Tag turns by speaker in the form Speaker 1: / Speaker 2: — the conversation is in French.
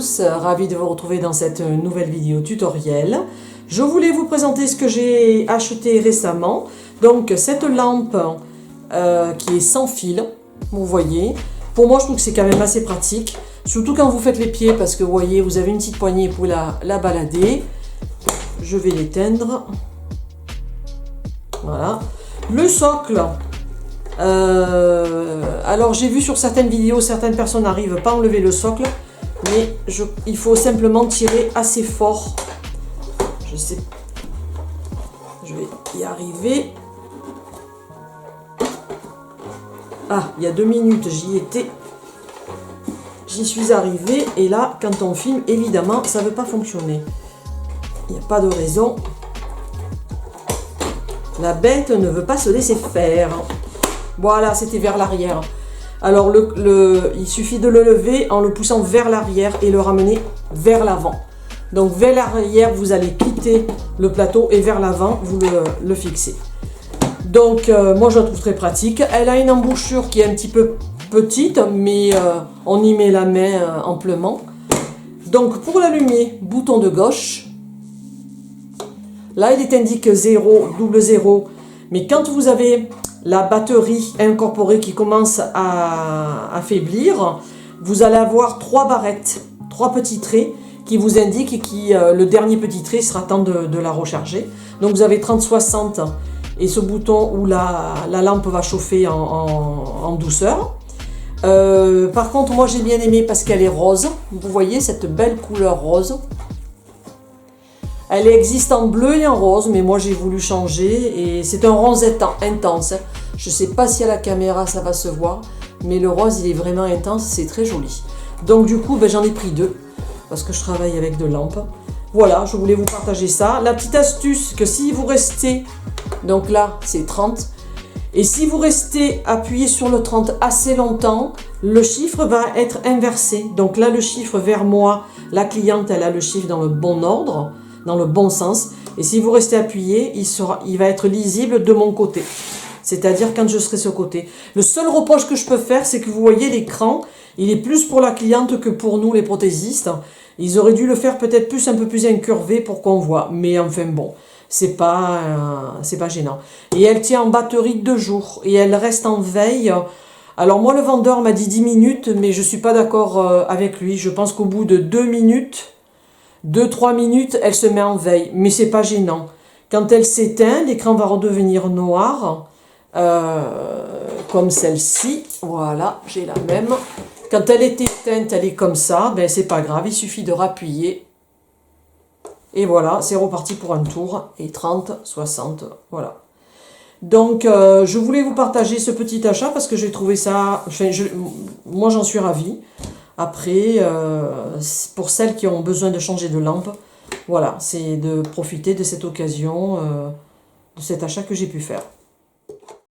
Speaker 1: tous, ravi de vous retrouver dans cette nouvelle vidéo tutoriel. Je voulais vous présenter ce que j'ai acheté récemment. Donc cette lampe qui est sans fil, vous voyez. Pour moi je trouve que c'est quand même assez pratique, surtout quand vous faites les pieds parce que vous voyez vous avez une petite poignée pour la balader. Je vais l'éteindre. Voilà. Le socle. Alors j'ai vu sur certaines vidéos, certaines personnes n'arrivent pas à enlever le socle, mais il faut simplement tirer assez fort. Je sais, je vais y arriver. Ah, il y a 2 minutes j'y suis arrivée, et là quand on filme évidemment ça ne veut pas fonctionner. Il n'y a pas de raison. La bête ne veut pas se laisser faire. Voilà, c'était vers l'arrière. Alors, il suffit de le lever en le poussant vers l'arrière et le ramener vers l'avant. Donc, vers l'arrière, vous allez quitter le plateau et vers l'avant, vous le fixez. Donc, moi, je la trouve très pratique. Elle a une embouchure qui est un petit peu petite, mais on y met la main amplement. Donc, pour l'allumer, bouton de gauche. Là, il est indiqué 0, double 0. Mais quand vous avez la batterie incorporée qui commence à faiblir, vous allez avoir 3 barrettes, 3 petits traits qui vous indiquent que le dernier petit trait sera temps de la recharger. Donc vous avez 30-60 et ce bouton où la lampe va chauffer en douceur. Par contre, moi j'ai bien aimé parce qu'elle est rose. Vous voyez cette belle couleur rose. Elle existe en bleu et en rose, mais moi j'ai voulu changer et c'est un rose intense. Je ne sais pas si à la caméra ça va se voir, mais le rose il est vraiment intense, c'est très joli. Donc du coup j'en ai pris 2 parce que je travaille avec 2 lampes. Voilà, je voulais vous partager ça. La petite astuce que si vous restez, donc là c'est 30, et si vous restez appuyé sur le 30 assez longtemps, le chiffre va être inversé. Donc là le chiffre vers moi, la cliente elle a le chiffre dans le bon ordre, dans le bon sens, et si vous restez appuyé, il va être lisible de mon côté, c'est-à-dire quand je serai sur le côté. Le seul reproche que je peux faire, c'est que vous voyez l'écran, il est plus pour la cliente que pour nous les prothésistes. Ils auraient dû le faire peut-être un peu plus incurvé pour qu'on voit, mais enfin bon, c'est pas gênant. Et elle tient en batterie 2 jours, et elle reste en veille. Alors moi le vendeur m'a dit 10 minutes, mais je suis pas d'accord avec lui. Je pense qu'au bout de 2 minutes, 2-3 minutes, elle se met en veille, mais c'est pas gênant. Quand elle s'éteint, l'écran va redevenir noir, comme celle-ci. Voilà, j'ai la même. Quand elle est éteinte, elle est comme ça. Ben c'est pas grave, il suffit de rappuyer. Et voilà, c'est reparti pour un tour. Et 30, 60, voilà. Donc, je voulais vous partager ce petit achat parce que j'ai trouvé ça... Enfin, moi, j'en suis ravie. Après, pour celles qui ont besoin de changer de lampe, voilà, c'est de profiter de cette occasion, de cet achat que j'ai pu faire.